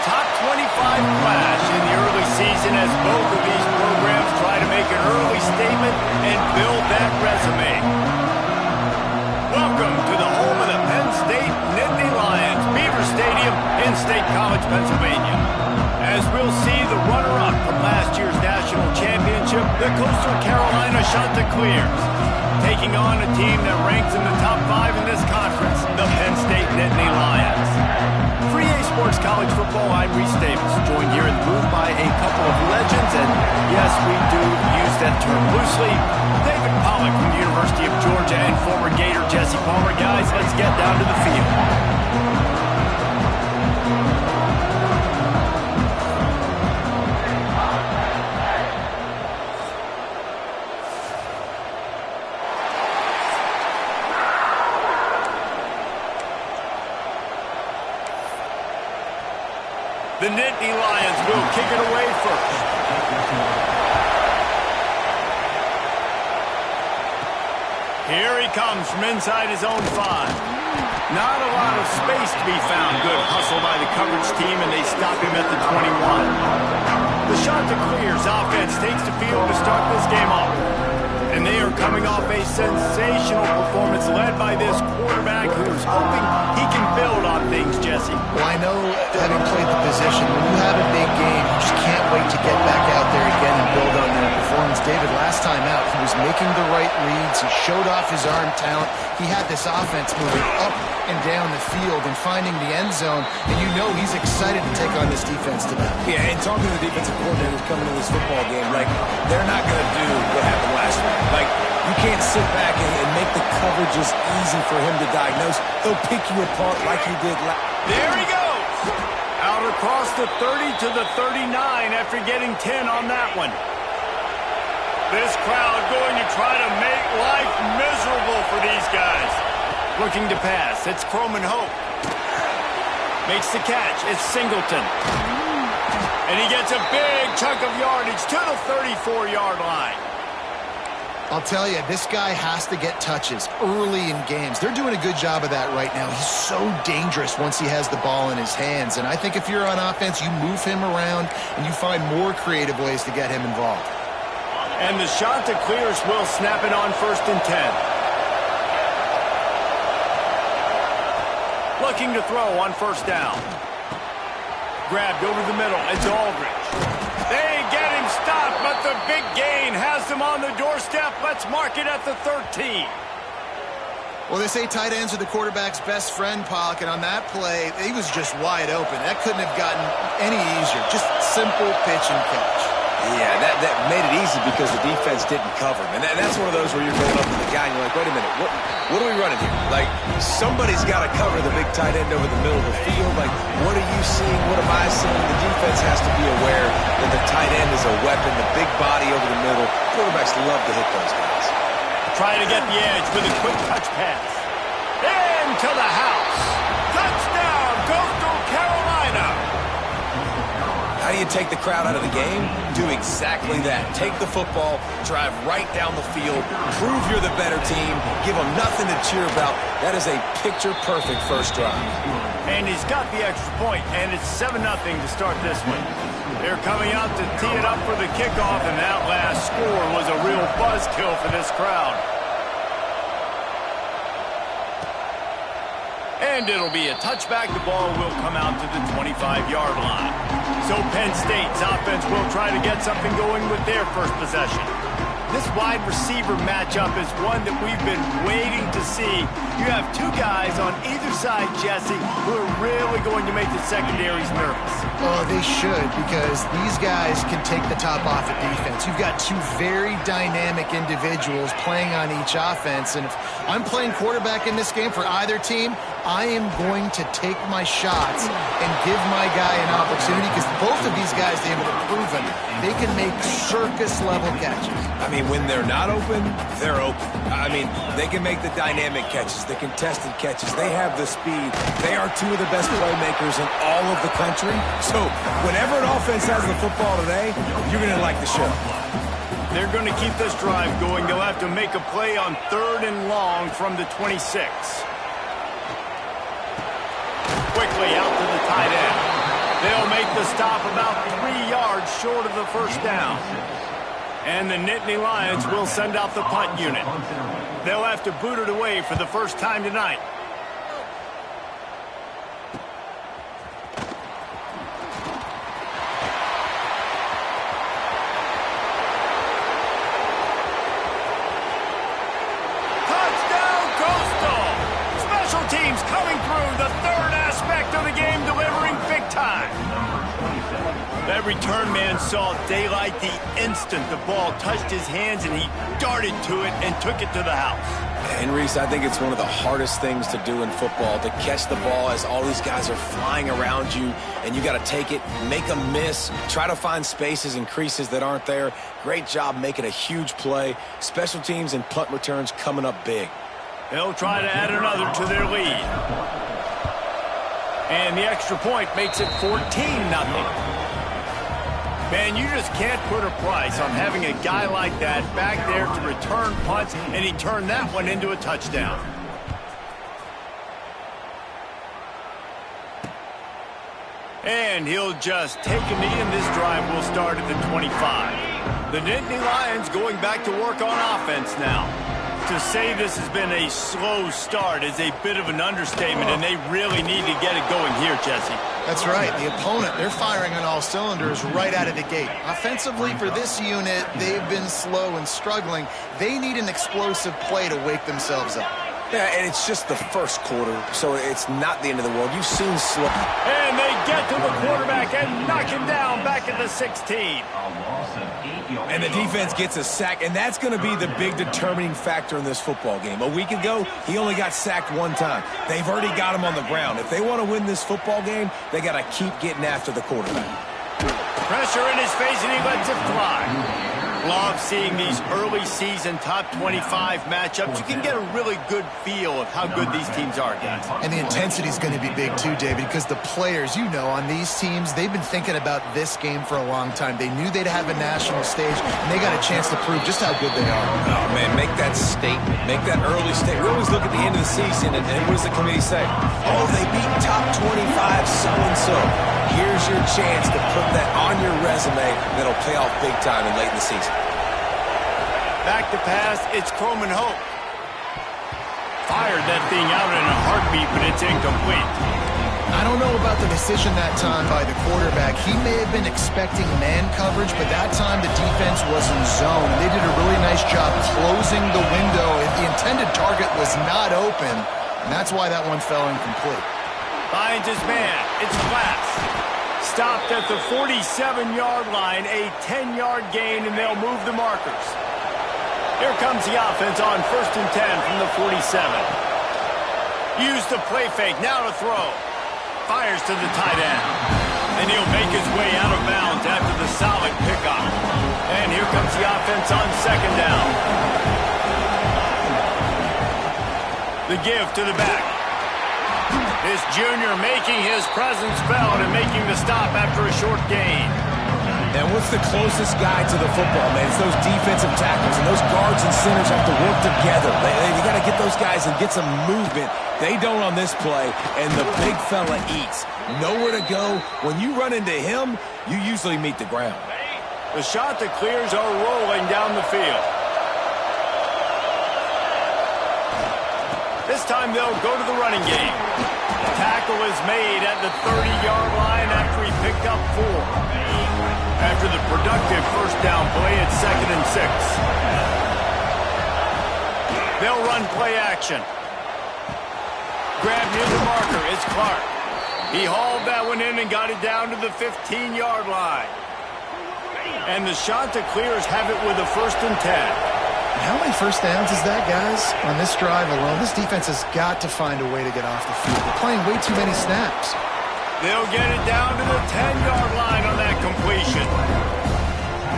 top 25 clash in the early season as both of these programs try to make an early statement and build that resume. Welcome to the home of the Penn State Nittany Lions, Beaver Stadium in State College, Pennsylvania. As we'll see the runner-up from last year's national championship, the Coastal Carolina Chanticleers, taking on a team that ranks in the top 5 in this conference, the Penn State Nittany Lions. For EA Sports College Football, I'm Reese Davis, joined here in the booth by a couple of legends, and yes, we do use that term loosely. David Pollack from the University of Georgia and former Gator Jesse Palmer. Guys, let's get down to the field. The Nittany Lions will kick it away first. Here he comes from inside his own 5. Not a lot of space to be found. Good hustle by the coverage team, and they stop him at the 21. The Chanticleers offense takes the field to start this game off. And they are coming off a sensational performance led by this quarterback who's hoping he can build on things, Jesse. Well, I know, having played the position, when you have a big game, you just can't wait to get back out there again and build on that performance. David, last time out, he was making the right reads. He showed off his arm talent. He had this offense moving up and down the field and finding the end zone. And you know he's excited to take on this defense tonight. Yeah, and talking to the defensive coordinators coming to this football game, like, they're not going to do what happened last week. Like, you can't sit back and make the coverages easy for him to diagnose. He'll pick you apart like he did last. There he goes! Out across the 30 to the 39 after getting 10 on that one. This crowd going to try to make life miserable for these guys. Looking to pass. It's Croman Hope. Makes the catch. It's Singleton. And he gets a big chunk of yardage to the 34-yard line. I'll tell you, this guy has to get touches early in games. They're doing a good job of that right now. He's so dangerous once he has the ball in his hands. And I think if you're on offense, you move him around and you find more creative ways to get him involved. And the Chanticleers will snap it on 1st and 10. Looking to throw on 1st down. Grabbed over the middle. It's Aldridge. They get him stopped, but the big gain has them on the doorstep. Let's mark it at the 13. Well, they say tight ends are the quarterback's best friend, Pollock, and on that play, he was just wide open. That couldn't have gotten any easier. Just simple pitch and catch. Yeah, that made it easy because the defense didn't cover him. And that's one of those where you're going up to the guy and you're like, wait a minute, what are we running here? Like, somebody's got to cover the big tight end over the middle of the field. Like, what are you seeing? What am I seeing? The defense has to be aware that the tight end is a weapon, the big body over the middle. Quarterbacks love to hit those guys. Trying to get the edge with a quick touch pass. Into the house. Touchdown, Coastal Carolina. How do you take the crowd out of the game? Do exactly that. Take the football, drive right down the field, prove you're the better team, give them nothing to cheer about. That is a picture-perfect first drive. And he's got the extra point, and it's 7-0 to start this one. They're coming out to tee it up for the kickoff, and that last score was a real buzzkill for this crowd. And it'll be a touchback. The ball will come out to the 25-yard line. So Penn State's offense will try to get something going with their first possession. This wide receiver matchup is one that we've been waiting to see. You have two guys on either side, Jesse, who are really going to make the secondaries nervous. Oh, they should, because these guys can take the top off of defense. You've got two very dynamic individuals playing on each offense, and if I'm playing quarterback in this game for either team, I am going to take my shots and give my guy an opportunity, because both of these guys, they have proven they can make circus-level catches. I mean, when they're not open, they're open. I mean, they can make the dynamic catches, the contested catches. They have the speed. They are two of the best playmakers in all of the country. So whenever an offense has the football today, you're going to like the show. They're going to keep this drive going. They'll have to make a play on 3rd and long from the 26. Quickly out to the tight end. They'll make the stop about 3 yards short of the first down. And the Nittany Lions will send out the punt unit. They'll have to boot it away for the first time tonight. Teams coming through, the third aspect of the game, delivering big time. That return man saw daylight the instant the ball touched his hands, and he darted to it and took it to the house. And Reese, I think it's one of the hardest things to do in football, to catch the ball as all these guys are flying around you, and you got to take it, make them miss, try to find spaces and creases that aren't there. Great job making a huge play. Special teams and punt returns coming up big. They'll try to add another to their lead. And the extra point makes it 14-0. Man, you just can't put a price on having a guy like that back there to return punts, and he turned that one into a touchdown. And he'll just take a knee, and this drive will start at the 25. The Nittany Lions going back to work on offense now. To say this has been a slow start is a bit of an understatement, and they really need to get it going here, Jesse. That's right. The opponent, they're firing on all cylinders right out of the gate. Offensively, for this unit, they've been slow and struggling. They need an explosive play to wake themselves up. Yeah, and it's just the first quarter, so it's not the end of the world. You've seen slow. And they get to the quarterback and knock him down back at the 16. And the defense gets a sack, and that's going to be the big determining factor in this football game. A week ago, he only got sacked one time. They've already got him on the ground. If they want to win this football game, they got to keep getting after the quarterback. Pressure in his face, and he lets it fly. Love seeing these early season top 25 matchups. You can get a really good feel of how good these teams are, guys. And the intensity is going to be big too, David, because the players, you know, on these teams, they've been thinking about this game for a long time. They knew they'd have a national stage, and they got a chance to prove just how good they are. Oh, man, make that statement. Make that early statement. We always look at the end of the season, and what does the committee say? Oh, they beat top 25 so-and-so. Here's your chance to put that on your resume that'll pay off big time and late in the season. Back to pass, it's Croman Hope. Fired that thing out in a heartbeat, but it's incomplete. I don't know about the decision that time by the quarterback. He may have been expecting man coverage, but that time the defense was in zone. They did a really nice job closing the window. The intended target was not open, and that's why that one fell incomplete. Finds his man. It's Glass. Stopped at the 47-yard line, a 10-yard gain, and they'll move the markers. Here comes the offense on 1st and 10 from the 47. Use the play fake, now to throw. Fires to the tight end. And he'll make his way out of bounds after the solid pickup. And here comes the offense on 2nd down. The give to the back. This junior making his presence felt and making the stop after a short gain. And what's the closest guy to the football, man? It's those defensive tackles, and those guards and centers have to work together. They got to get those guys and get some movement. They don't on this play, and the big fella eats. Nowhere to go. When you run into him, you usually meet the ground. The shot that clears are rolling down the field. This time they'll go to the running game. The tackle is made at the 30-yard line after he picked up 4. After the productive first down play, it's 2nd and 6. They'll run play action. Grab near the marker, it's Clark. He hauled that one in and got it down to the 15-yard line. And the shot to clears have it with a 1st and 10. How many first downs is that, guys? On this drive alone, this defense has got to find a way to get off the field. They're playing way too many snaps. They'll get it down to the 10-yard line on that completion.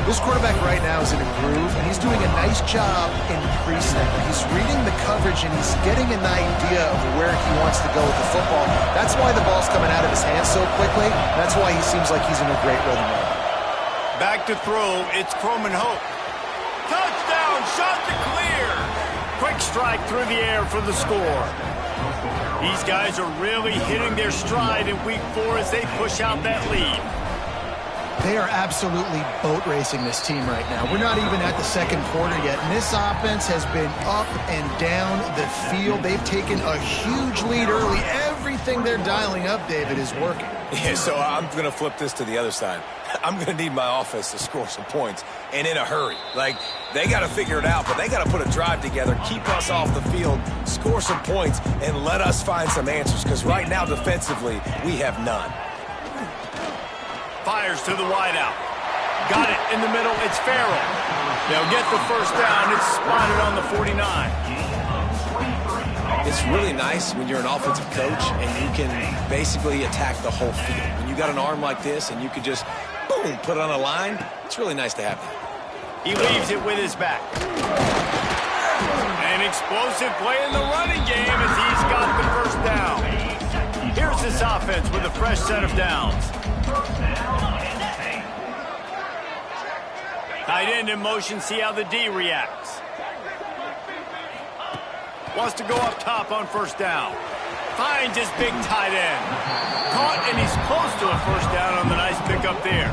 This quarterback right now is in a groove, and he's doing a nice job in pre-snap. He's reading the coverage, and he's getting an idea of where he wants to go with the football. That's why the ball's coming out of his hands so quickly. That's why he seems like he's in a great rhythm right now. Back to throw, it's Croman Hope. Touchdown, shot to clear. Quick strike through the air for the score. These guys are really hitting their stride in week 4 as they push out that lead. They are absolutely boat racing this team right now. We're not even at the second quarter yet, and this offense has been up and down the field. They've taken a huge lead early. Everything they're dialing up, David, is working. Yeah, so I'm going to flip this to the other side. I'm going to need my offense to score some points, and in a hurry. Like, they got to figure it out, but they got to put a drive together, keep us off the field, score some points, and let us find some answers, because right now, defensively, we have none. Fires to the wideout. Got it in the middle. It's Farrell. They'll get the first down. It's spotted on the 49. It's really nice when you're an offensive coach and you can basically attack the whole field. When you got an arm like this and you can just, boom, put it on a line, it's really nice to have that. He leaves it with his back. An explosive play in the running game as he's got the first down. Here's this offense with a fresh set of downs. Tight end in motion, see how the D reacts. Wants to go up top on first down. Finds his big tight end. Caught, and he's close to a first down on the nice pickup there.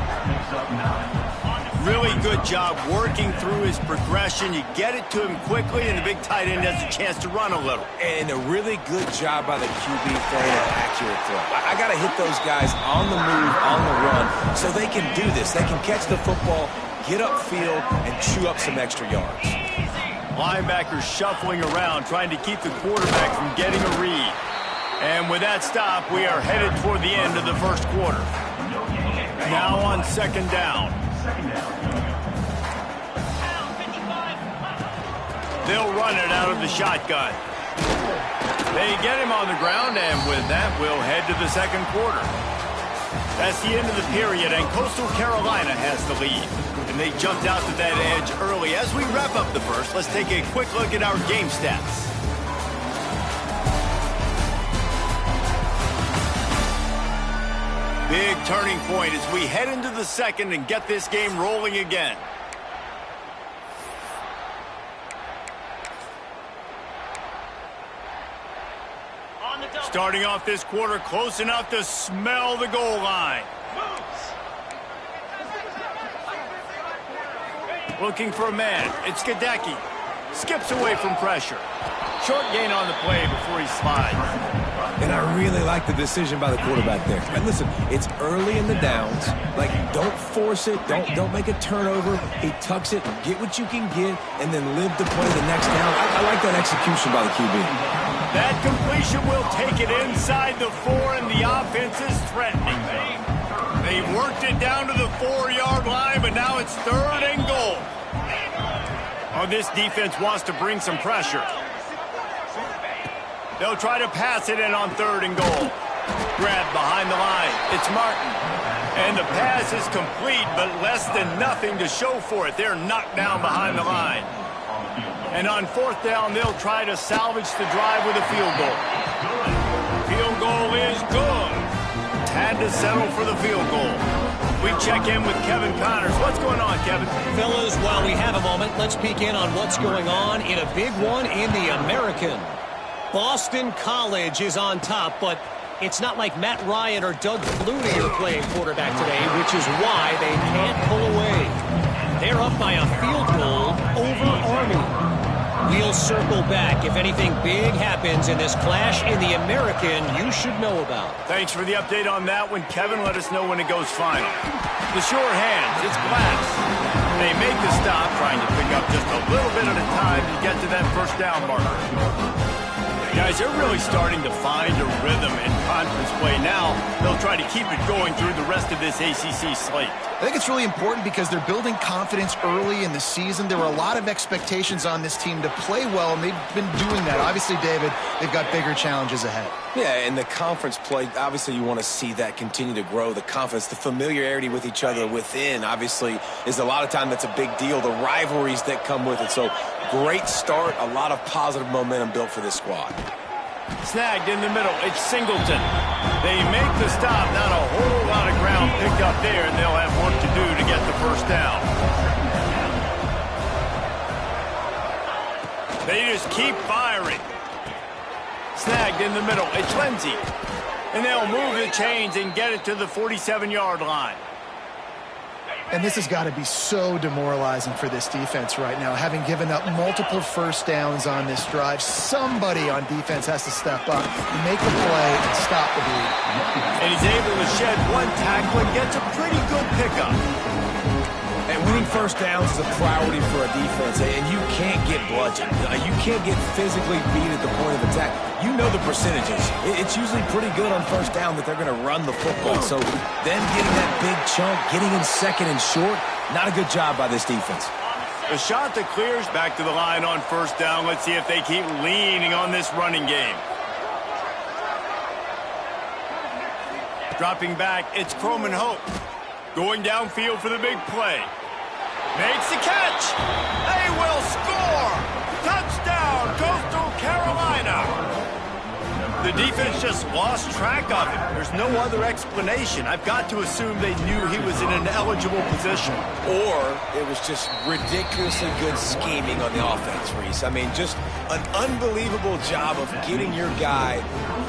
Really good job working through his progression. You get it to him quickly, and the big tight end has a chance to run a little. And a really good job by the QB throwing an accurate throw. I got to hit those guys on the move, on the run, so they can do this. They can catch the football, get upfield, and chew up some extra yards. Linebackers shuffling around, trying to keep the quarterback from getting a read. And with that stop, we are headed toward the end of the first quarter. Now on second down. They'll run it out of the shotgun. They get him on the ground, and with that, we'll head to the second quarter. That's the end of the period, and Coastal Carolina has the lead. And they jumped out to that edge early. As we wrap up the first, let's take a quick look at our game stats. Big turning point as we head into the second and get this game rolling again. Starting off this quarter close enough to smell the goal line. Looking for a man. It's Gadecki. Skips away from pressure. Short gain on the play before he slides. And I really like the decision by the quarterback there. And listen, it's early in the downs. Like, don't force it. Don't make a turnover. He tucks it, get what you can get, and then live to play the next down. I like that execution by the QB. That completion will take it inside the 4, and the offense is threatening. They worked it down to the 4-yard line, but now it's 3rd and goal. Oh, this defense wants to bring some pressure. They'll try to pass it in on 3rd and goal. Grabbed behind the line. It's Martin. And the pass is complete, but less than nothing to show for it. They're knocked down behind the line. And on 4th down, they'll try to salvage the drive with a field goal. Field goal is good. Had to settle for the field goal. We check in with Kevin Connors. What's going on, Kevin? Fellas, while we have a moment, let's peek in on what's going on in a big one in the American. Boston College is on top, but it's not like Matt Ryan or Doug Flutie are playing quarterback today, which is why they can't pull away. They're up by a field goal over Army. We'll circle back if anything big happens in this clash in the American you should know about. Thanks for the update on that one, Kevin. Let us know when it goes final. The sure hands, it's Glass. They make the stop, trying to pick up just a little bit at a time to get to that first down marker. Guys, they're really starting to find a rhythm in conference play now. They'll try to keep it going through the rest of this ACC slate. I think it's really important because they're building confidence early in the season. There were a lot of expectations on this team to play well, and they've been doing that. Obviously, David, they've got bigger challenges ahead. Yeah, and the conference play, obviously you want to see that continue to grow. The confidence, the familiarity with each other within, obviously, is a lot of time that's a big deal. The rivalries that come with it. So, great start, a lot of positive momentum built for this squad. Snagged in the middle, it's Singleton. They make the stop, not a whole lot of ground picked up there, and they'll have work to do to get the first down. They just keep firing. Snagged in the middle. It's Lindsey. And they'll move the chains and get it to the 47-yard line. And this has got to be so demoralizing for this defense right now. Having given up multiple first downs on this drive, somebody on defense has to step up, make a play, and stop the bleed. And he's able to shed one tackle and gets a pretty good pickup. And winning first downs is a priority for a defense, and you can't get bludgeoned. You can't get physically beat at the point of attack. You know the percentages. It's usually pretty good on first down that they're going to run the football. So them getting that big chunk, getting in second and short, not a good job by this defense. The shot that clears back to the line on first down. Let's see if they keep leaning on this running game. Dropping back, it's Croman Hope. Going downfield for the big play. Makes the catch. They will score. Touchdown, Coastal Carolina. The defense just lost track of him. There's no other explanation. I've got to assume they knew he was in an eligible position. Or it was just ridiculously good scheming on the offense, Reese. I mean, just an unbelievable job of getting your guy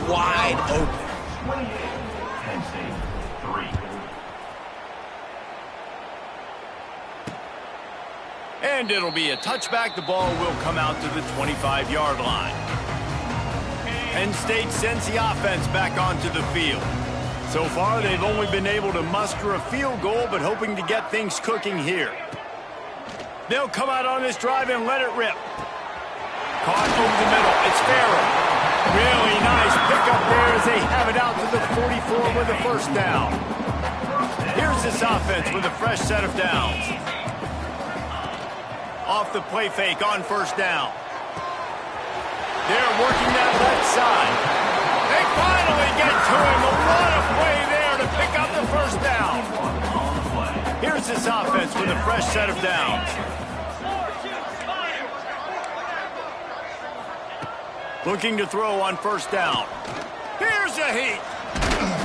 wide open. Penn State, 3. And it'll be a touchback. The ball will come out to the 25-yard line. Penn State sends the offense back onto the field. So far, they've only been able to muster a field goal, but hoping to get things cooking here. They'll come out on this drive and let it rip. Caught over the middle. It's Farrell. Really nice pickup there as they have it out to the 44 with a first down. Here's this offense with a fresh set of downs. Off the play fake on first down. They're working that left side. They finally get to him. What a play there to pick up the first down. Here's this offense with a fresh set of downs. Looking to throw on first down. Here's a heat.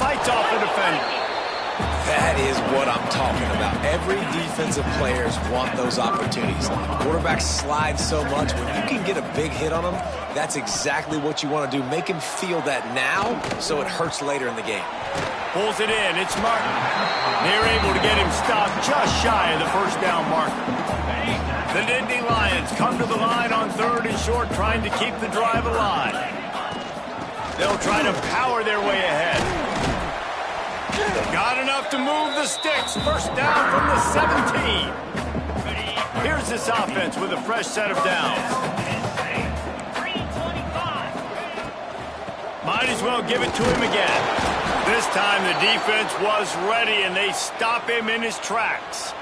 Fights off the defender. That is what I'm talking about. Every defensive players want those opportunities. Quarterbacks slide so much. When you can get a big hit on them, that's exactly what you want to do. Make him feel that now so it hurts later in the game. Pulls it in. It's Martin. They're able to get him stopped just shy of the first down marker. The Nittany Lions come to the line on third and short, trying to keep the drive alive. They'll try to power their way ahead. Got enough to move the sticks. First down from the 17. Here's this offense with a fresh set of downs. Might as well give it to him again. This time the defense was ready and they stop him in his tracks.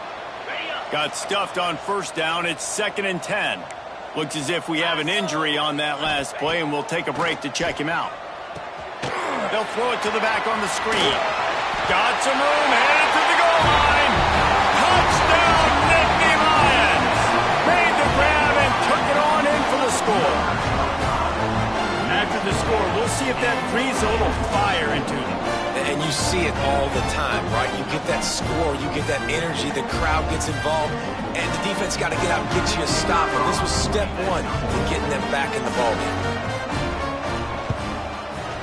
Got stuffed on first down. It's 2nd and 10. Looks as if we have an injury on that last play, and we'll take a break to check him out. They'll throw it to the back on the screen. Got some room, headed to the goal line. Touchdown, Nittany Lions. Made the grab and took it on in for the score. After the score, we'll see if that breathes a little fire into them. And you see it all the time, right? You get that score, you get that energy, the crowd gets involved, and the defense got to get out and get you a stop. And this was step one in getting them back in the ballgame.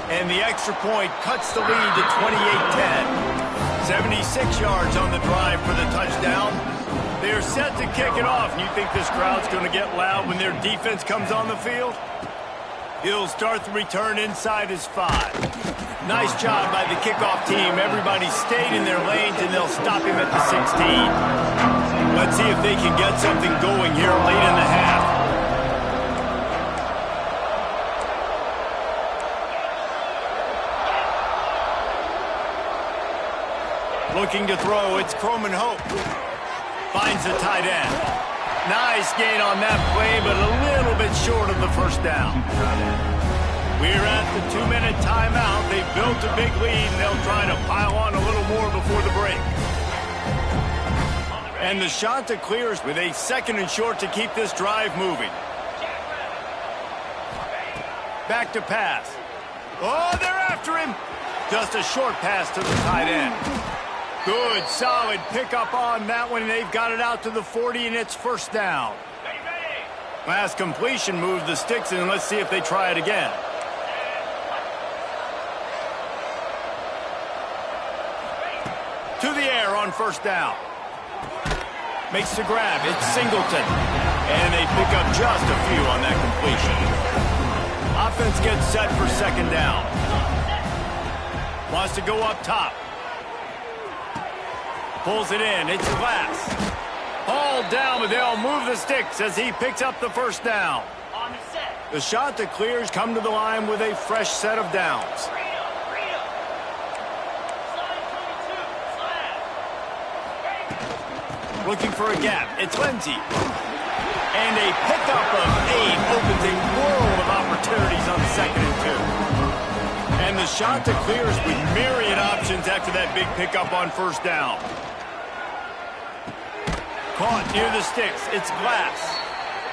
And the extra point cuts the lead to 28-10. 76 yards on the drive for the touchdown. They're set to kick it off. And you think this crowd's going to get loud when their defense comes on the field? He'll start the return inside his 5. Nice job by the kickoff team. Everybody stayed in their lanes, and they'll stop him at the 16. Let's see if they can get something going here late in the half. Looking to throw, it's Croman Hope. Finds the tight end. Nice gain on that play, but a little bit short of the first down. We're at the 2-minute timeout. They've built a big lead, and they'll try to pile on a little more before the break. And the shot that clears with a 2nd and short to keep this drive moving. Back to pass. Oh, they're after him. Just a short pass to the tight end. Good, solid pickup on that one. They've got it out to the 40, and it's first down. Last completion moved the sticks, and let's see if they try it again. To the air on first down. Makes the grab. It's Singleton. And they pick up just a few on that completion. Offense gets set for second down. Wants to go up top. Pulls it in. It's Glass. Hauled down, but they'll move the sticks as he picks up the first down. The shot that clears come to the line with a fresh set of downs. Looking for a gap. It's Lindsey. And a pickup of 8 opens a world of opportunities on second and 2. And the shot that clears with myriad options after that big pickup on first down. Caught near the sticks. It's Glass.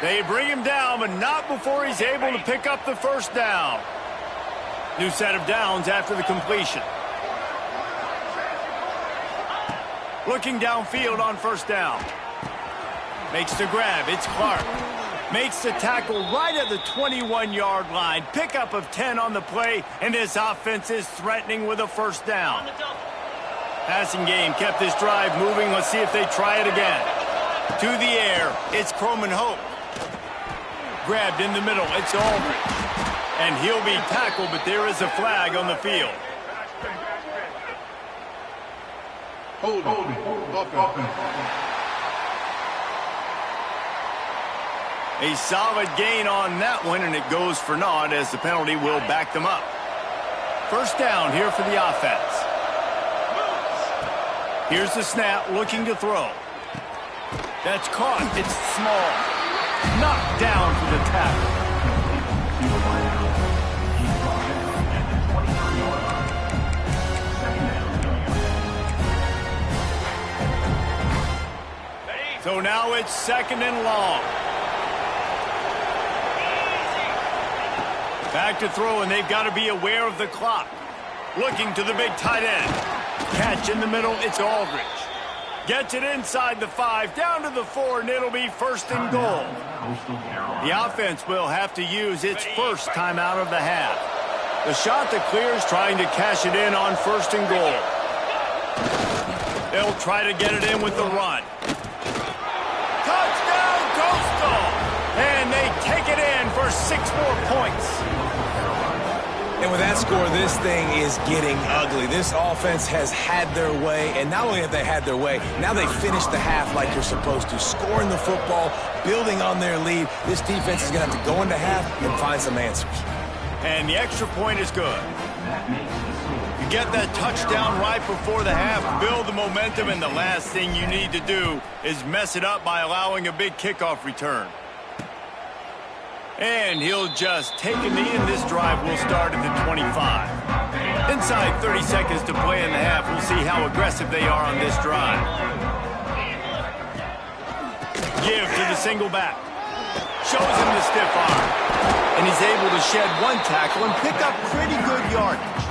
They bring him down, but not before he's able to pick up the first down. New set of downs after the completion. Looking downfield on first down. Makes the grab. It's Clark. Makes the tackle right at the 21-yard line. Pickup of 10 on the play, and this offense is threatening with a first down. Passing game kept this drive moving. Let's see if they try it again. To the air. It's Croman Hope. Grabbed in the middle. It's Aldridge. And he'll be tackled, but there is a flag on the field. Hold. A solid gain on that one, and it goes for naught as the penalty will back them up. First down here for the offense. Here's the snap, looking to throw. That's caught. It's small. Knocked down for the tackle. So now it's second and long. Back to throw, and they've got to be aware of the clock. Looking to the big tight end. Catch in the middle, it's Aldridge. Gets it inside the 5, down to the 4, and it'll be first and goal. The offense will have to use its first timeout of the half. The shot that clears, trying to cash it in on first and goal. They'll try to get it in with the run. Touchdown, Coastal! And they take it in for 6 more points. And with that score, this thing is getting ugly. This offense has had their way, and not only have they had their way, now they finished the half like you're supposed to, scoring the football, building on their lead. This defense is going to have to go into half and find some answers. And the extra point is good. You get that touchdown right before the half, build the momentum, and the last thing you need to do is mess it up by allowing a big kickoff return. And he'll just take a knee, and this drive will start at the 25. Inside 30 seconds to play in the half. We'll see how aggressive they are on this drive. Give to the single back. Shows him the stiff arm. And he's able to shed one tackle and pick up pretty good yardage.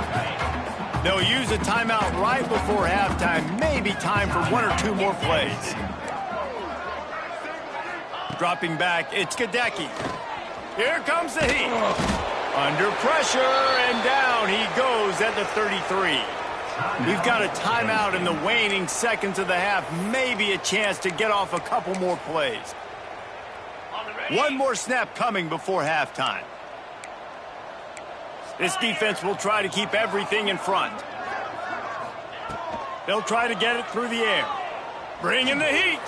They'll use a timeout right before halftime. Maybe time for 1 or 2 more plays. Dropping back, it's Gadecki. Here comes the heat. Under pressure, and down he goes at the 33. We've got a timeout in the waning seconds of the half. Maybe a chance to get off a couple more plays. One more snap coming before halftime. This defense will try to keep everything in front. They'll try to get it through the air. Bring in the heat.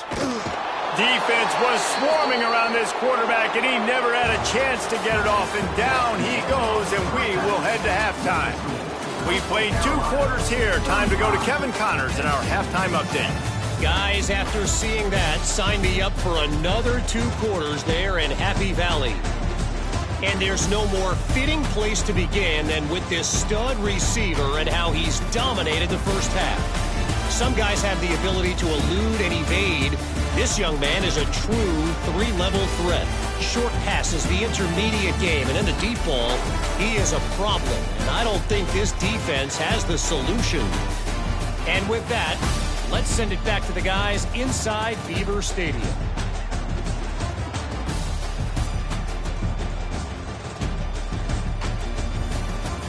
Defense was swarming around this quarterback, and he never had a chance to get it off, and down he goes, and we will head to halftime. We played 2 quarters here. Time to go to Kevin Connors in our halftime update. Guys, after seeing that, sign me up for another 2 quarters there in Happy Valley. And there's no more fitting place to begin than with this stud receiver and how he's dominated the first half. Some guys have the ability to elude and evade. This young man is a true 3-level threat. Short passes, the intermediate game, and in the deep ball, he is a problem. And I don't think this defense has the solution. And with that, let's send it back to the guys inside Beaver Stadium.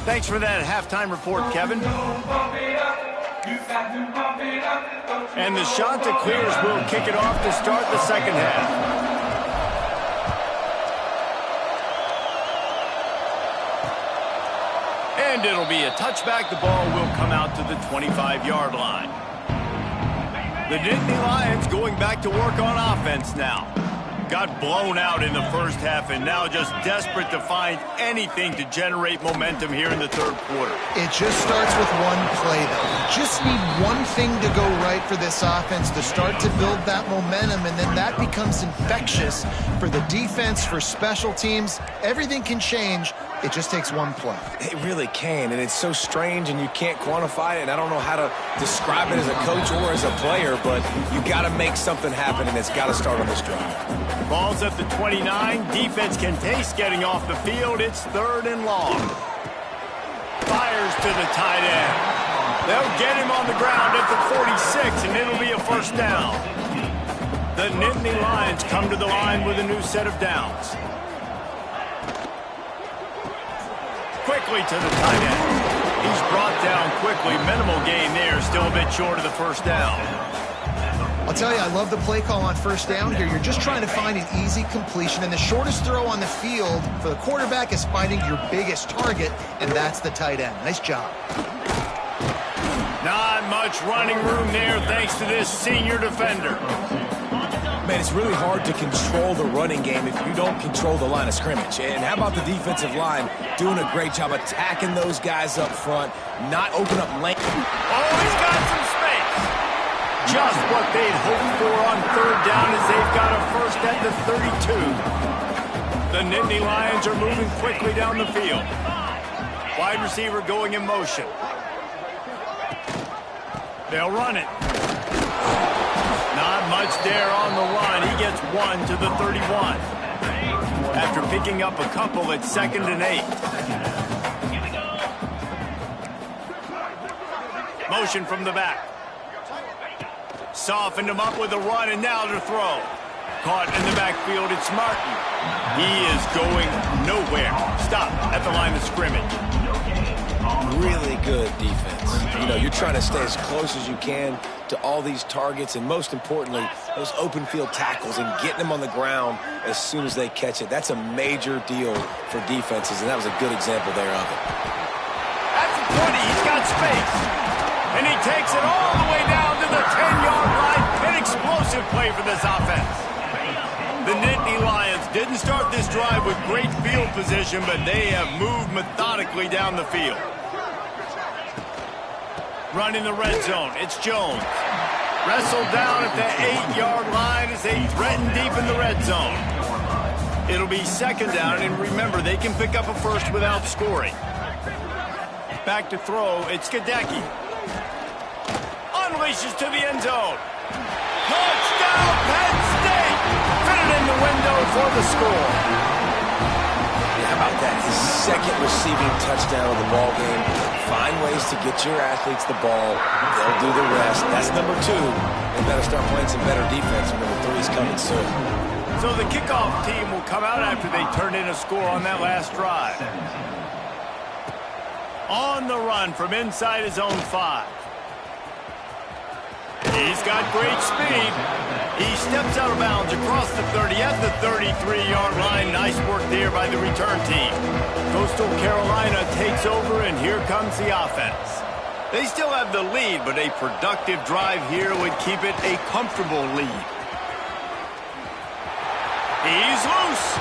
Thanks for that halftime report, Kevin. And the shot that clears will kick it off to start the second half. And it'll be a touchback. The ball will come out to the 25-yard line. The Nittany Lions going back to work on offense now. Got blown out in the first half and now just desperate to find anything to generate momentum here in the third quarter. It just starts with one play, though. You just need one thing to go right for this offense to start to build that momentum, and then that becomes infectious for the defense, for special teams. Everything can change. It just takes one play. It really can, and it's so strange, and you can't quantify it, and I don't know how to describe it as a coach or as a player, but you got to make something happen, and it's got to start on this drive. Ball's at the 29. Defense can taste getting off the field. It's 3rd and long. Fires to the tight end. They'll get him on the ground at the 46, and it'll be a first down. The Nittany Lions come to the line with a new set of downs. Quickly to the tight end. He's brought down quickly. Minimal gain there. Still a bit short of the first down. I'll tell you, I love the play call on first down here. You're just trying to find an easy completion, and the shortest throw on the field for the quarterback is finding your biggest target, and that's the tight end. Nice job. Not much running room there thanks to this senior defender. Man, it's really hard to control the running game if you don't control the line of scrimmage. And how about the defensive line doing a great job attacking those guys up front, not open up lane. Oh, he's got some space. Just what they'd hoped for on third down as they've got a first at the 32. The Nittany Lions are moving quickly down the field. Wide receiver going in motion. They'll run it. Not much there on the run. He gets 1 to the 31. After picking up a couple at 2nd and 8. Motion from the back. Softened him up with a run, and now to throw. Caught in the backfield, it's Martin. He is going nowhere. Stop at the line of scrimmage. Really good defense. You know, you're trying to stay as close as you can to all these targets, and most importantly, those open field tackles and getting them on the ground as soon as they catch it. That's a major deal for defenses, and that was a good example there of it. At the 20, he's got space. And he takes it all the way down to the 10-yard line. An explosive play for this offense. The Nittany Lions didn't start this drive with great field position, but they have moved methodically down the field. Running the red zone, it's Jones. Wrestled down at the 8-yard line as they threaten deep in the red zone. It'll be 2nd down, and remember, they can pick up a first without scoring. Back to throw, it's Gadecki. Unleashes to the end zone. Touchdown, Penn State! Fitted in the window for the score. How about that? His 2nd receiving touchdown of the ball game. Find ways to get your athletes the ball. They'll do the rest. That's number 2. They better start playing some better defense when number 3 is coming soon. So the kickoff team will come out after they turn in a score on that last drive. On the run from inside his own 5. He's got great speed. He steps out of bounds across the 30 at the 33-yard line. Nice work there by the return team. Coastal Carolina takes over, and here comes the offense. They still have the lead, but a productive drive here would keep it a comfortable lead. He's loose.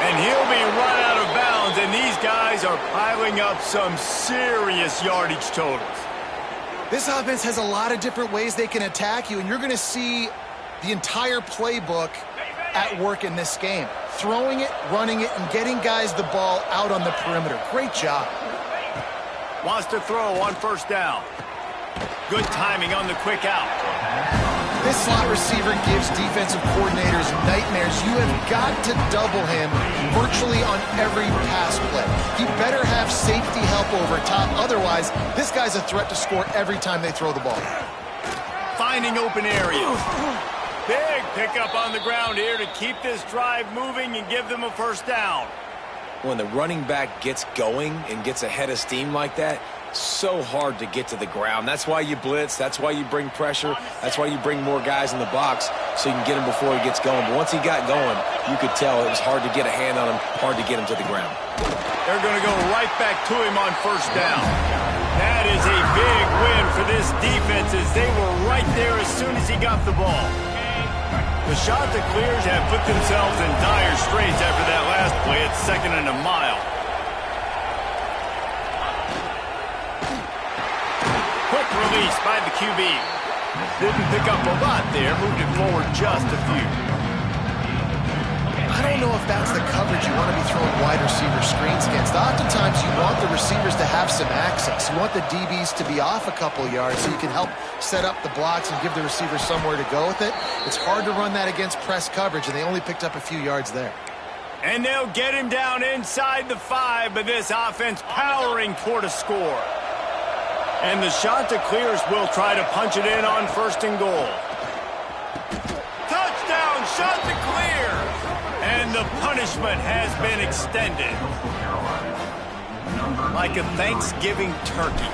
And he'll be run out of bounds, and these guys are piling up some serious yardage totals. This offense has a lot of different ways they can attack you, and you're going to see the entire playbook at work in this game. Throwing it, running it, and getting guys the ball out on the perimeter. Great job. Wants to throw on first down. Good timing on the quick out. This slot receiver gives defensive coordinators nightmares. You have got to double him virtually on every pass play. He better have safety help over top. Otherwise, this guy's a threat to score every time they throw the ball. Finding open areas. Big pickup on the ground here to keep this drive moving and give them a first down. when the running back gets going and gets ahead of steam like that, so hard to get to the ground. That's why you blitz. That's why you bring pressure. That's why you bring more guys in the box so you can get him before he gets going. But once he got going, you could tell it was hard to get a hand on him, hard to get him to the ground. They're going to go right back to him on first down. That is a big win for this defense as they were right there as soon as he got the ball. The Chanticleers have put themselves in dire straits after that last play. It's 2nd and a mile. Quick release by the QB. Didn't pick up a lot there, moved it forward just a few. I don't know if that's the coverage you want to be throwing wide receiver screens against. Oftentimes, you want the receivers to have some access. You want the DBs to be off a couple yards so you can help set up the blocks and give the receivers somewhere to go with it. It's hard to run that against press coverage, and they only picked up a few yards there. And they'll get him down inside the 5, but this offense powering toward a score. And the Chanticleers will try to punch it in on 1st and goal. Touchdown, Chanticleers! And the punishment has been extended. Like a Thanksgiving turkey.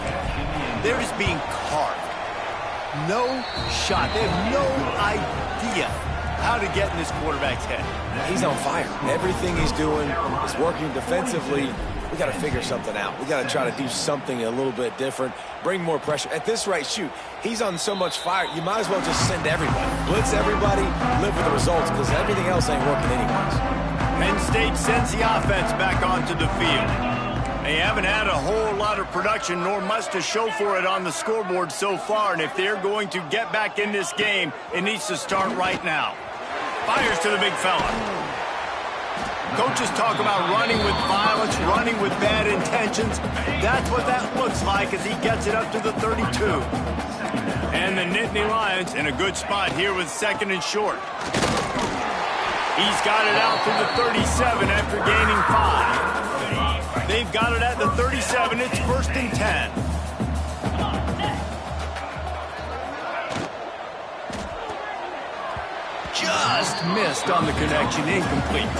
They're just being carved. No shot. They have no idea how to get in this quarterback's head. He's on fire. Everything he's doing is working defensively. We got to figure something out. We got to try to do something a little bit different, bring more pressure. At this rate, shoot, he's on so much fire, you might as well just send everybody. Blitz everybody, live with the results, because everything else ain't working anyways. Penn State sends the offense back onto the field. They haven't had a whole lot of production, nor much to show for it on the scoreboard so far, and if they're going to get back in this game, it needs to start right now. Fires to the big fella. Coaches talk about running with violence, running with bad intentions. That's what that looks like as he gets it up to the 32. And the Nittany Lions in a good spot here with 2nd and short. He's got it out to the 37 after gaining 5. They've got it at the 37. It's 1st and 10. Just missed on the connection, incomplete.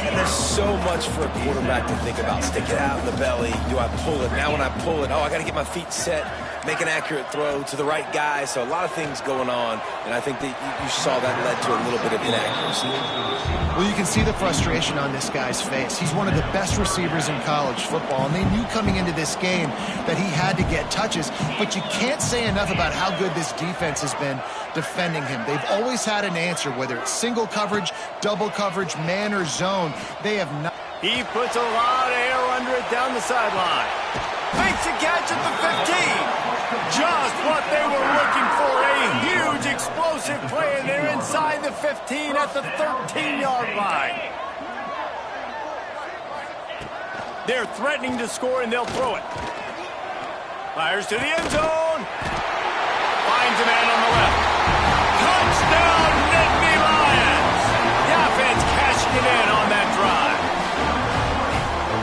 And there's so much for a quarterback to think about. Stick it out in the belly. Do I pull it? Now when I pull it, I got to get my feet set, make an accurate throw to the right guy. So a lot of things going on, and I think that you saw that led to a little bit of inaccuracy. Well, you can see the frustration on this guy's face. He's one of the best receivers in college football, and they knew coming into this game that he had to get touches, but you can't say enough about how good this defense has been defending him. They've always had an answer, whether it's single coverage, double coverage, man or zone. They have not. He puts a lot of air under it down the sideline. Makes a catch at the 15. Just what they were looking for. A huge explosive play, and they're inside the 15 at the 13-yard line. They're threatening to score, and they'll throw it. Fires to the end zone. Finds a man on the left. Touchdown, Nittany Lions. The offense cashing it in on that drive.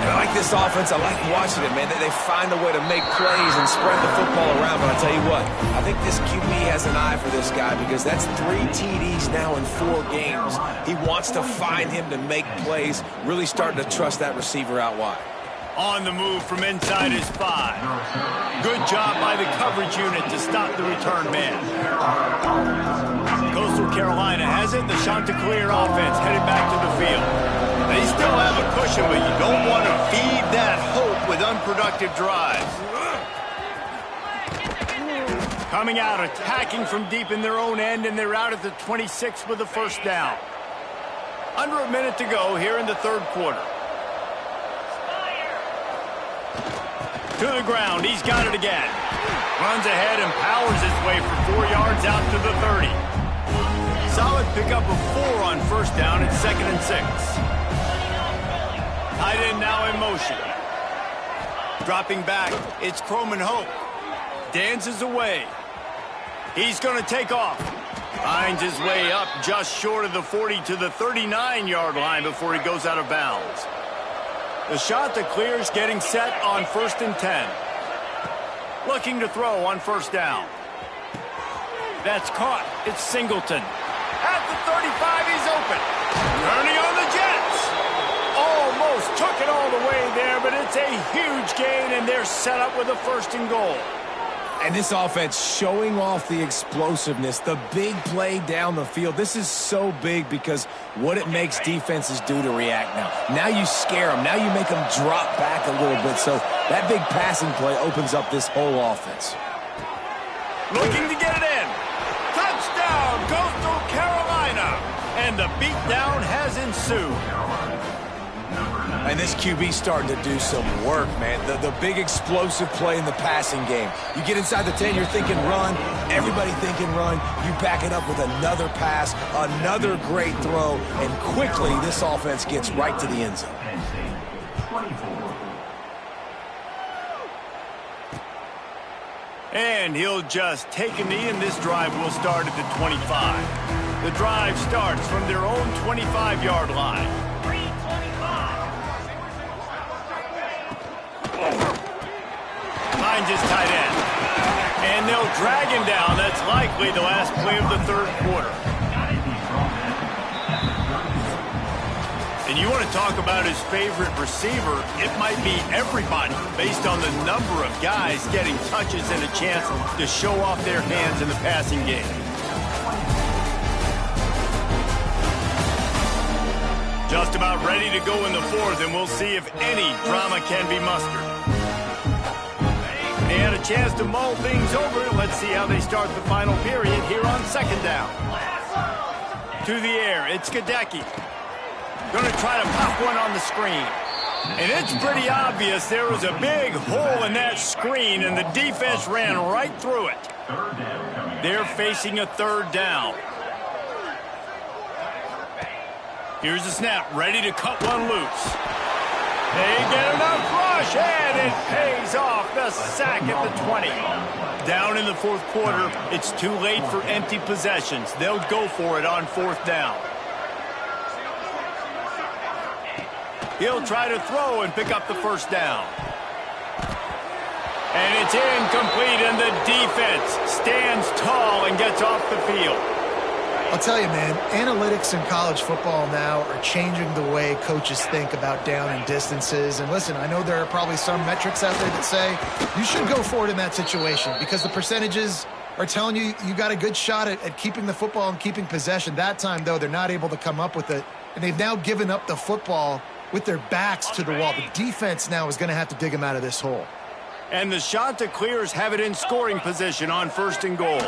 And I like this offense. I like watching it, man. They find a way to make plays and spread the football around. But I tell you what, I think this QB has an eye for this guy because that's 3 TDs now in 4 games. He wants to find him to make plays, really starting to trust that receiver out wide. On the move from inside his 5. Good job by the coverage unit to stop the return man. Coastal Carolina has it. The Chanticleer offense headed back to the field. They still have a cushion, but you don't want to feed that hope with unproductive drives. Coming out, attacking from deep in their own end, and they're out at the 26 with the 1st down. Under a minute to go here in the 3rd quarter. To the ground, he's got it again. Runs ahead and powers his way for 4 yards out to the 30. Solid pickup of 4 on 1st down. It's 2nd and 6. Tight end now in motion. Dropping back, it's Croman Hope. Dances away. He's going to take off. Finds his way up just short of the 40 to the 39-yard line before he goes out of bounds. The Chanticleers getting set on 1st and 10. Looking to throw on 1st down. That's caught. It's Singleton. At the 35, he's open. Turning on the Jets. Almost almost took it all the way there, but it's a huge gain, and they're set up with a 1st and goal. And this offense showing off the explosiveness, the big play down the field. This is so big because what it makes defenses do to react now. Now you scare them. Now you make them drop back a little bit. So that big passing play opens up this whole offense. Looking to get it in. Touchdown, Coastal Carolina. And the beatdown has ensued. And this QB's starting to do some work, man. The big explosive play in the passing game. You get inside the 10, you're thinking run. Everybody thinking run. You back it up with another pass, another great throw, and quickly this offense gets right to the end zone. Penn State, 24. And he'll just take a knee, and this drive will start at the 25. The drive starts from their own 25-yard line. Finds his tight end. And they'll drag him down. That's likely the last play of the 3rd quarter. And you want to talk about his favorite receiver, it might be everybody based on the number of guys getting touches and a chance to show off their hands in the passing game. Just about ready to go in the 4th, and we'll see if any drama can be mustered. They had a chance to mull things over. Let's see how they start the final period here on 2nd down. To the air, it's Gadecki. Going to try to pop one on the screen. And it's pretty obvious there was a big hole in that screen, and the defense ran right through it. They're facing a 3rd down. Here's the snap, ready to cut one loose. They get enough rush, and it pays off. The sack at the 20. Down in the 4th quarter, it's too late for empty possessions. They'll go for it on 4th down. He'll try to throw and pick up the 1st down. And it's incomplete, and the defense stands tall and gets off the field. I'll tell you, man, analytics in college football now are changing the way coaches think about down and distances. And listen, I know there are probably some metrics out there that say you should go for it in that situation because the percentages are telling you you got a good shot at keeping the football and keeping possession. That time, though, they're not able to come up with it. And they've now given up the football with their backs to the wall. The defense now is going to have to dig them out of this hole. And the Chanticleers have it in scoring position on 1st and goal.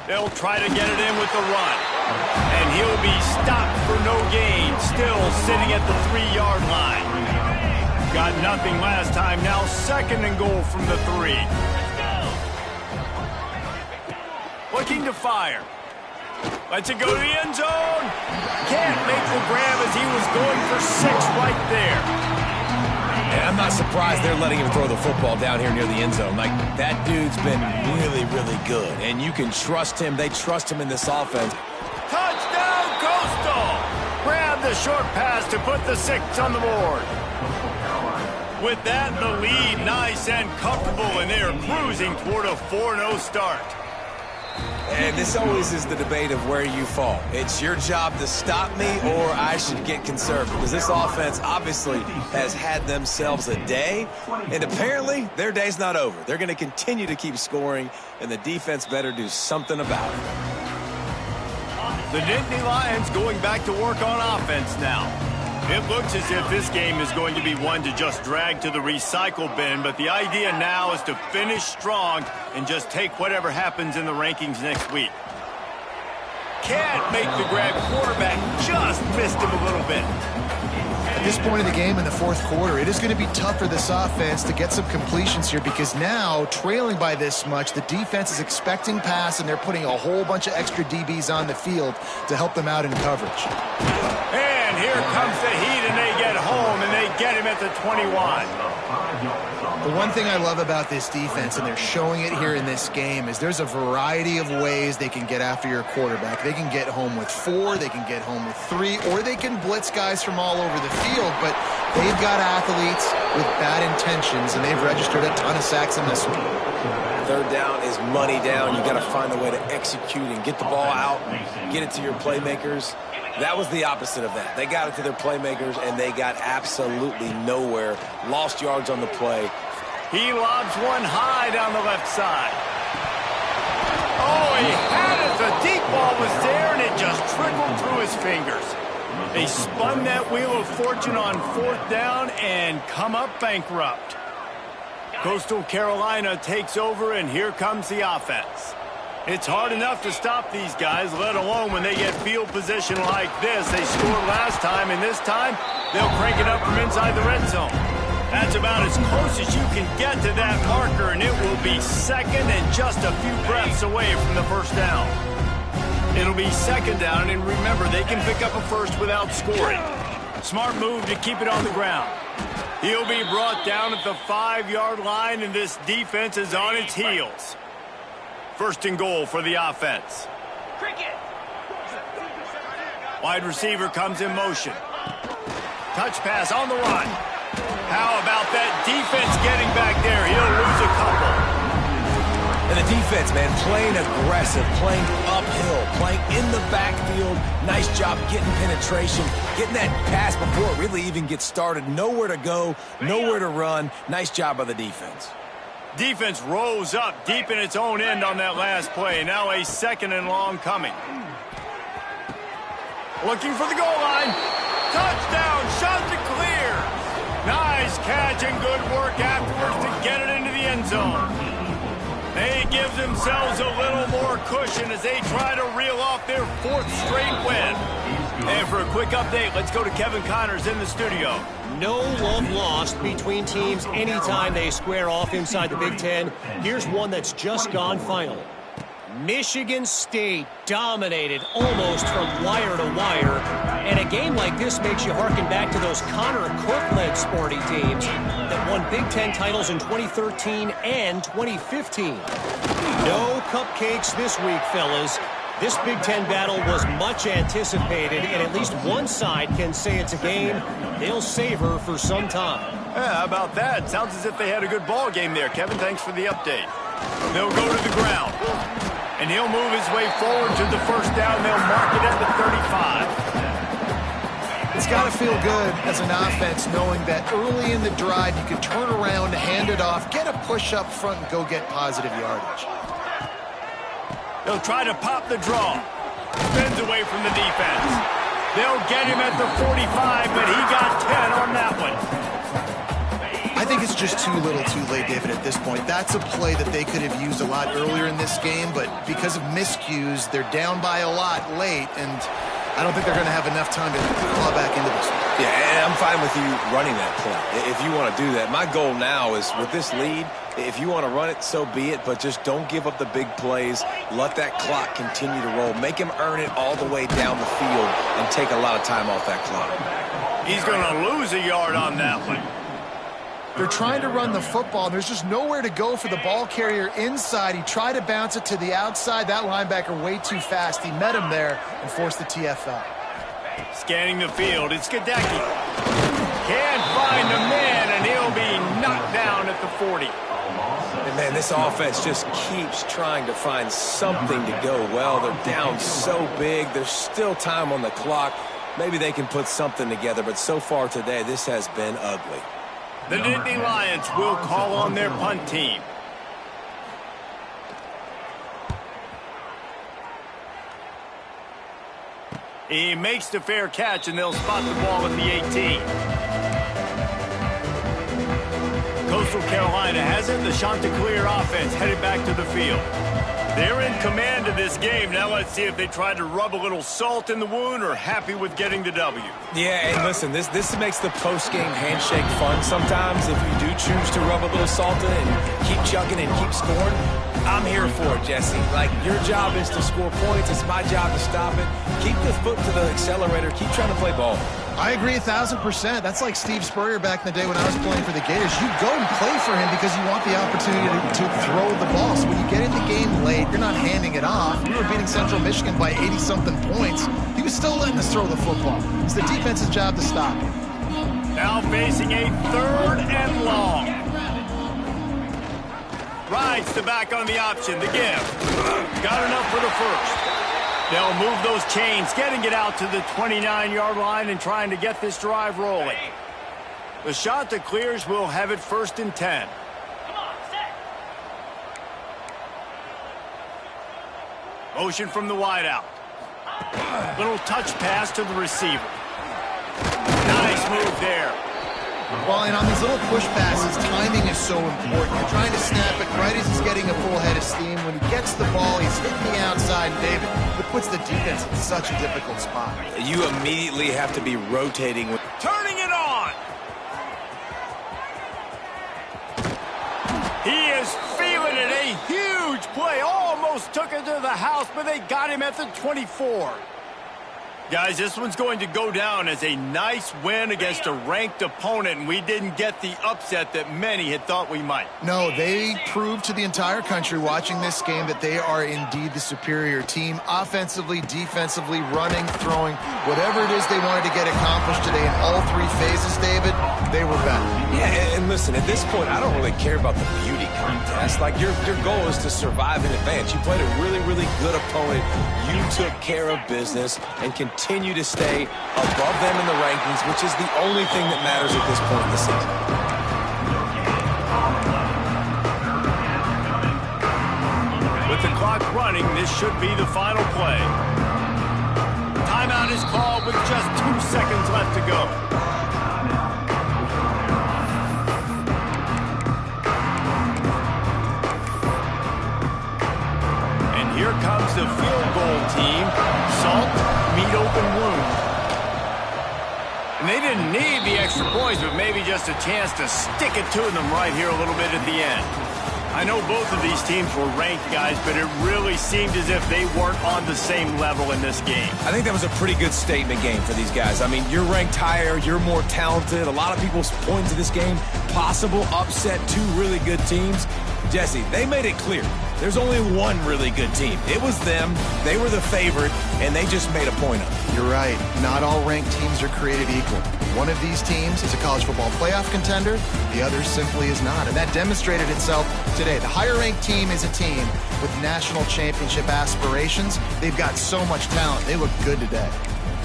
They'll try to get it in with the run. And he'll be stopped for no gain, still sitting at the 3-yard line. Got nothing last time, now 2nd and goal from the 3. Looking to fire. Lets it go to the end zone. Can't make the grab as he was going for 6 right there. And I'm not surprised they're letting him throw the football down here near the end zone. Like, that dude's been really, really good. And you can trust him. They trust him in this offense. Touchdown, Coastal! Grab the short pass to put the 6 on the board. With that, the lead nice and comfortable, and they're cruising toward a 4-0 start. And this always is the debate of where you fall. It's your job to stop me, or I should get conservative. Because this offense obviously has had themselves a day, and apparently their day's not over. They're going to continue to keep scoring, and the defense better do something about it. The Nittany Lions going back to work on offense now. It looks as if this game is going to be one to just drag to the recycle bin, but the idea now is to finish strong and just take whatever happens in the rankings next week. Can't make the grab. Quarterback just missed him a little bit. At this point in the game in the 4th quarter, it is going to be tough for this offense to get some completions here because now, trailing by this much, the defense is expecting pass, and they're putting a whole bunch of extra DBs on the field to help them out in coverage. And here comes the heat, and they get home, and they get him at the 21. The one thing I love about this defense, and they're showing it here in this game, is there's a variety of ways they can get after your quarterback. They can get home with 4, they can get home with 3, or they can blitz guys from all over the field, but they've got athletes with bad intentions, and they've registered a ton of sacks in this one. Third down is money down. You got to find a way to execute and get the ball out, get it to your playmakers. That was the opposite of that. They got it to their playmakers, and they got absolutely nowhere. Lost yards on the play. He lobs one high down the left side. Oh, he had it. The deep ball was there, and it just trickled through his fingers. They spun that wheel of fortune on 4th down and come up bankrupt. Coastal Carolina takes over, and here comes the offense. It's hard enough to stop these guys, let alone when they get field position like this. They scored last time, and this time they'll crank it up from inside the red zone. That's about as close as you can get to that marker, and it will be second and just a few breaths away from the first down. It'll be second down, and remember, they can pick up a first without scoring. Smart move to keep it on the ground. He'll be brought down at the 5-yard line, and this defense is on its heels. First and goal for the offense. Wide receiver comes in motion. Touch pass on the run. How about that defense getting back there? He'll lose a couple. And the defense, man, playing aggressive, playing uphill, playing in the backfield. Nice job getting penetration, getting that pass before it really even gets started. Nowhere to go, nowhere to run. Nice job by the defense. Defense rose up deep in its own end on that last play. Now a second and long coming. Looking for the goal line. Touchdown, shot to clear. Nice catch and good work afterwards to get it into the end zone. They give themselves a little more cushion as they try to reel off their 4th straight win. And for a quick update, let's go to Kevin Connors in the studio. No love lost between teams anytime they square off inside the Big Ten. Here's one that's just gone final. Michigan State dominated almost from wire to wire. And a game like this makes you harken back to those Connor Cook-led sporty teams that won Big Ten titles in 2013 and 2015. No cupcakes this week, fellas. This Big Ten battle was much anticipated, and at least one side can say it's a game they'll savor for some time. Yeah, how about that? Sounds as if they had a good ball game there. Kevin, thanks for the update. They'll go to the ground, and he'll move his way forward to the first down. They'll mark it at the 35. It's got to feel good as an offense knowing that early in the drive you can turn around, hand it off, get a push up front, and go get positive yardage. They'll try to pop the draw. Spins away from the defense. They'll get him at the 45, but he got 10 on that one. I think it's just too little too late, David, at this point. That's a play that they could have used a lot earlier in this game, but because of miscues, they're down by a lot late, and I don't think they're going to have enough time to claw back into this one. Yeah, and I'm fine with you running that play if you want to do that. My goal now is with this lead, if you want to run it, so be it, but just don't give up the big plays. Let that clock continue to roll. Make him earn it all the way down the field and take a lot of time off that clock. He's going to lose a yard on that one. They're trying to run the football, and there's just nowhere to go for the ball carrier inside. He tried to bounce it to the outside. That linebacker way too fast. He met him there and forced the TFL. Scanning the field, it's Gadecki. Can't find a man, and he'll be knocked down at the 40. And man, this offense just keeps trying to find something to go well. They're down so big. There's still time on the clock. Maybe they can put something together, but so far today, this has been ugly. The Nittany Lions will call on their punt team. He makes the fair catch, and they'll spot the ball at the 18. Coastal Carolina has it. The Chanticleer offense headed back to the field. They're in command of this game. Now let's see if they try to rub a little salt in the wound or happy with getting the W. Yeah, and listen, this makes the post-game handshake fun sometimes if you do choose to rub a little salt in it and keep chugging and keep scoring. I'm here for it, Jesse. Like, your job is to score points. It's my job to stop it. Keep the foot to the accelerator. Keep trying to play ball. I agree 1,000%. That's like Steve Spurrier back in the day when I was playing for the Gators. You go and play for him because you want the opportunity to throw the ball. So when you get in the game late, you're not handing it off. We were beating Central Michigan by 80-something points. He was still letting us throw the football. It's the defense's job to stop him. Now facing a 3rd and long. Rides the back on the option, the give. Got enough for the first. They'll move those chains, getting it out to the 29-yard line and trying to get this drive rolling. The shot that clears will have it 1st and 10. Motion from the wideout. Little touch pass to the receiver. Nice move there. Well, and on these little push passes, timing is so important. You're trying to snap it right as he's getting a full head of steam. When he gets the ball, he's hitting the outside, and David, it puts the defense in such a difficult spot. You immediately have to be rotating. Turning it on. He is feeling it. A huge play. Almost took it to the house, but they got him at the 24. Guys, this one's going to go down as a nice win against a ranked opponent, and we didn't get the upset that many had thought we might. No, they proved to the entire country watching this game that they are indeed the superior team. Offensively, defensively, running, throwing, whatever it is they wanted to get accomplished today in all 3 phases, David, they were better. Yeah, and listen, at this point, I don't really care about the beauty contest. Like, your goal is to survive in advance. You played a really, really good opponent. You took care of business and continue to stay above them in the rankings, which is the only thing that matters at this point in the season. With the clock running, this should be the final play. Timeout is called with just 2 seconds left to go. And here comes the field goal team. Salt, meet open wound. And they didn't need the extra points, but maybe just a chance to stick it to them right here a little bit at the end. I know both of these teams were ranked, guys, but it really seemed as if they weren't on the same level in this game. I think that was a pretty good statement game for these guys. I mean, you're ranked higher, you're more talented. A lot of people point to this game, possible upset, 2 really good teams. Jesse, they made it clear. There's only one really good team. It was them. They were the favorite, and they just made a point of it. You're right. Not all ranked teams are created equal. One of these teams is a college football playoff contender. The other simply is not. And that demonstrated itself today. The higher-ranked team is a team with national championship aspirations. They've got so much talent. They look good today.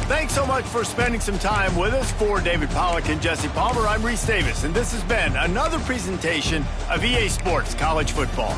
Thanks so much for spending some time with us. For David Pollack and Jesse Palmer, I'm Reese Davis, and this has been another presentation of EA Sports College Football.